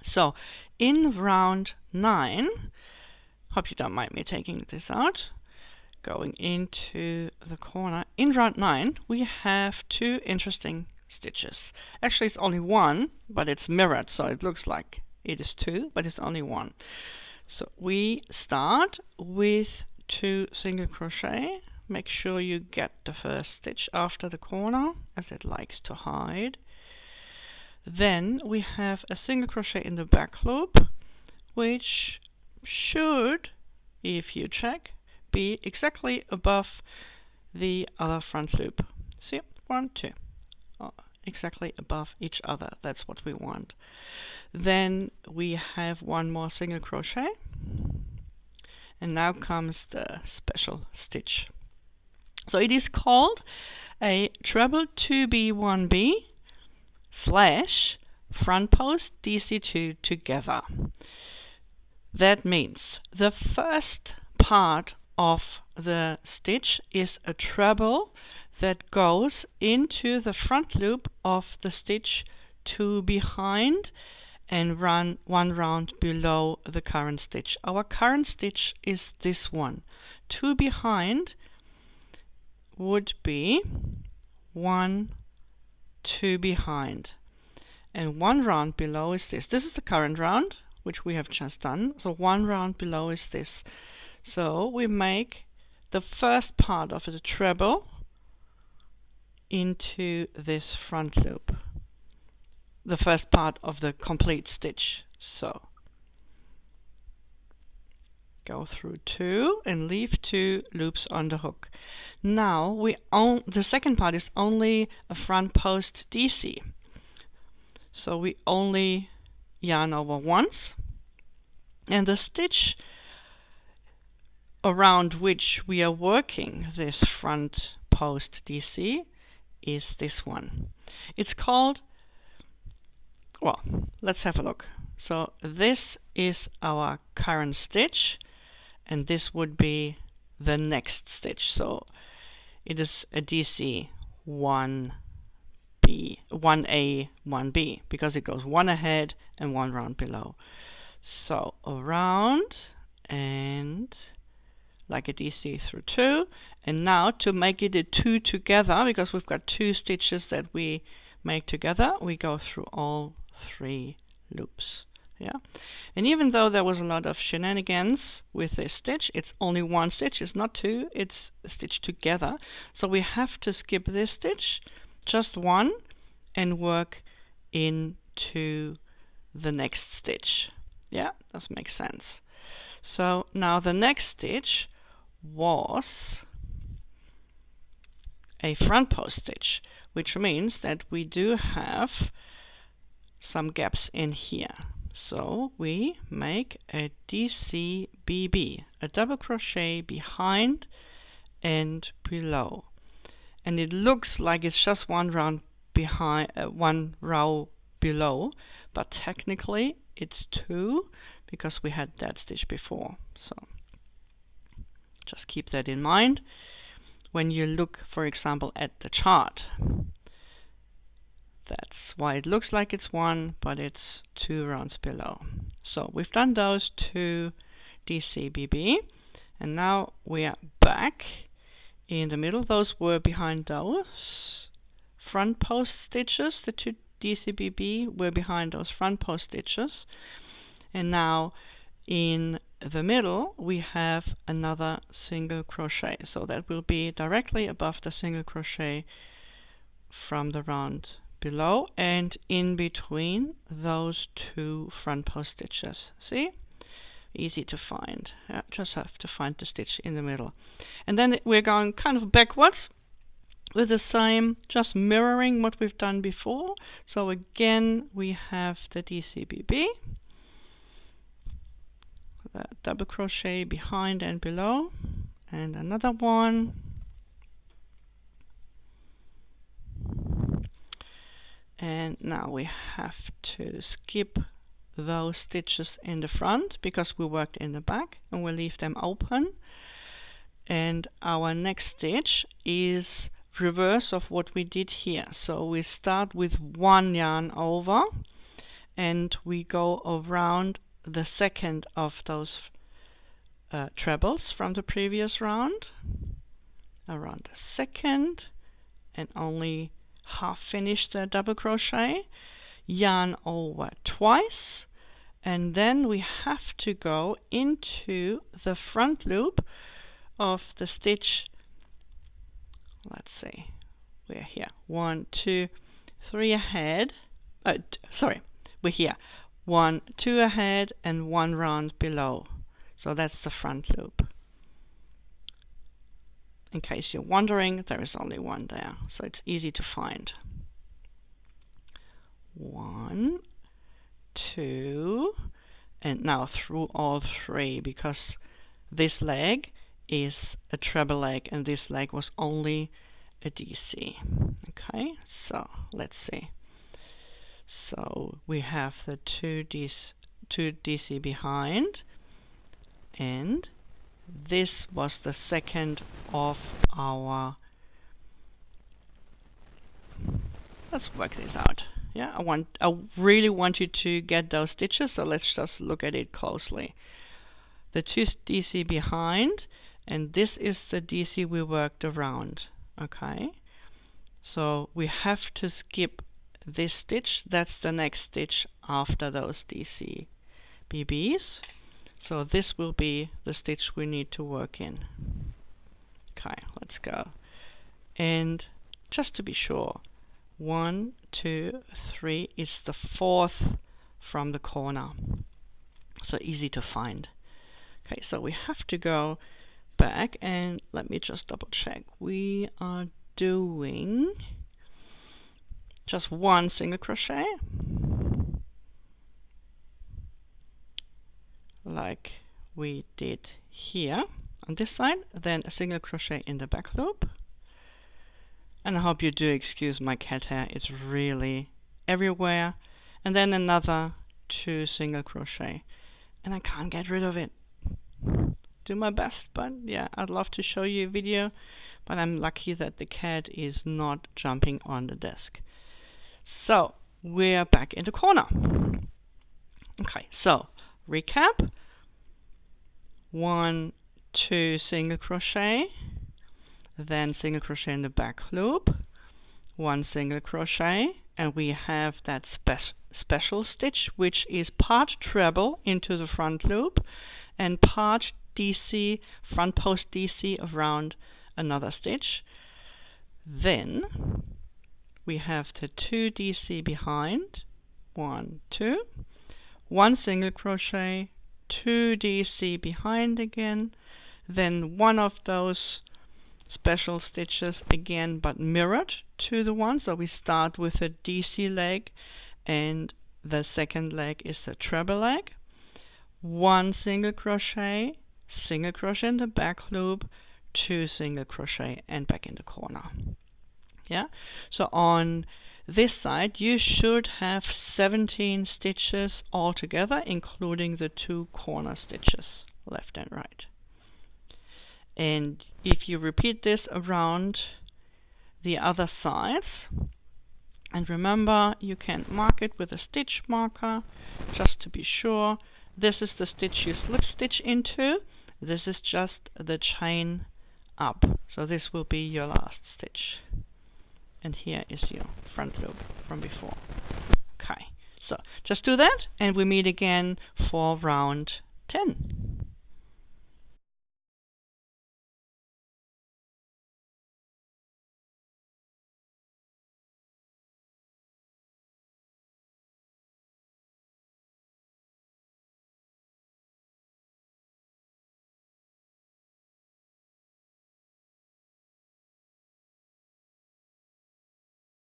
So in round 9, hope you don't mind me taking this out, going into the corner. In round 9 we have 2 interesting stitches. Actually it's only 1, but it's mirrored, so it looks like it is 2, but it's only 1. So we start with 2 single crochet. Make sure you get the first stitch after the corner, as it likes to hide. Then we have a single crochet in the back loop, which should, if you check, be exactly above the other front loop. See, 1, 2, exactly above each other. That's what we want. Then we have 1 more single crochet, and now comes the special stitch. So it is called a treble 2B1B / front post DC2 together. That means the first part of the stitch is a treble that goes into the front loop of the stitch 2 behind and run 1 round below the current stitch. Our current stitch is this one. 2 behind would be 1, 2 behind, and 1 round below is this. This is the current round, which we have just done. So 1 round below is this. So we make the first part of the treble into this front loop, the first part of the complete stitch. So go through 2 and leave 2 loops on the hook. Now the second part is only a front post DC. So we only yarn over once, and the stitch around which we are working this front post DC is this one. It's called, well, let's have a look. So this is our current stitch, and this would be the next stitch. So it is a DC 1B, 1A, 1B, because it goes 1 ahead and 1 round below. So around and like a DC through 2, and now to make it a 2 together, because we've got 2 stitches that we make together, we go through all 3 loops. Yeah, and even though there was a lot of shenanigans with this stitch, it's only 1 stitch, it's not 2, it's a stitch together. So we have to skip this stitch, just 1, and work into the next stitch. Yeah, that makes sense. So now the next stitch was a front post stitch, which means that we do have some gaps in here. So we make a DCBB, a double crochet behind and below, and it looks like it's just 1 round behind, 1 row below, but technically it's 2 because we had that stitch before. So just keep that in mind when you look, for example, at the chart. That's why it looks like it's 1, but it's 2 rounds below. So we've done those 2 DCBB, and now we are back in the middle. Those were behind those front post stitches. The 2 DCBB were behind those front post stitches, and now in the middle we have another single crochet. So that will be directly above the single crochet from the round below and in between those 2 front post stitches. See? Easy to find. Yeah, just have to find the stitch in the middle. And then we're going kind of backwards with the same, just mirroring what we've done before. So again we have the DCBB, the double crochet behind and below, and another one, and now we have to skip those stitches in the front because we worked in the back, and we'll leave them open. And our next stitch is reverse of what we did here. So we start with 1 yarn over, and we go around the second of those trebles from the previous round, around the second, and only half finish the double crochet, yarn over twice, and then we have to go into the front loop of the stitch. Let's see, we're here 1, 2, 3 ahead, we're here 1, 2 ahead and 1 round below, so that's the front loop. In case you're wondering, there is only one there, so it's easy to find. 1, 2, and now through all 3, because this leg is a treble leg and this leg was only a DC. Okay, so let's see. So we have the 2 DC behind, and this was the second of our, let's work this out. Yeah, I really want you to get those stitches, so let's just look at it closely. The 2 DC behind, and this is the DC we worked around. Okay, so we have to skip this stitch. That's the next stitch after those DC BBs. So this will be the stitch we need to work in. Okay, let's go. And just to be sure, 1, 2, 3 is the 4th from the corner. So easy to find. Okay, so we have to go back, and let me just double check. We are doing just 1 single crochet, like we did here on this side, then a single crochet in the back loop. And I hope you do excuse my cat hair, it's really everywhere. And then another 2 single crochet, and I can't get rid of it. Do my best, but yeah, I'd love to show you a video, but I'm lucky that the cat is not jumping on the desk. So we're back in the corner. Okay, so recap: 1, 2 single crochet, then single crochet in the back loop, 1 single crochet, and we have that special stitch, which is part treble into the front loop and part DC, front post DC around another stitch. Then we have the 2 DC behind, 1, 2, 1 single crochet, 2 DC behind again, then one of those special stitches again, but mirrored to the one. So we start with a DC leg, and the second leg is a treble leg. 1 single crochet in the back loop, 2 single crochet, and back in the corner. Yeah, so on this side you should have 17 stitches altogether, including the 2 corner stitches, left and right. And if you repeat this around the other sides, and remember, you can mark it with a stitch marker just to be sure. This is the stitch you slip stitch into. This is just the chain up. So this will be your last stitch. And here is your front loop from before. Okay, so just do that, and we meet again for round 10.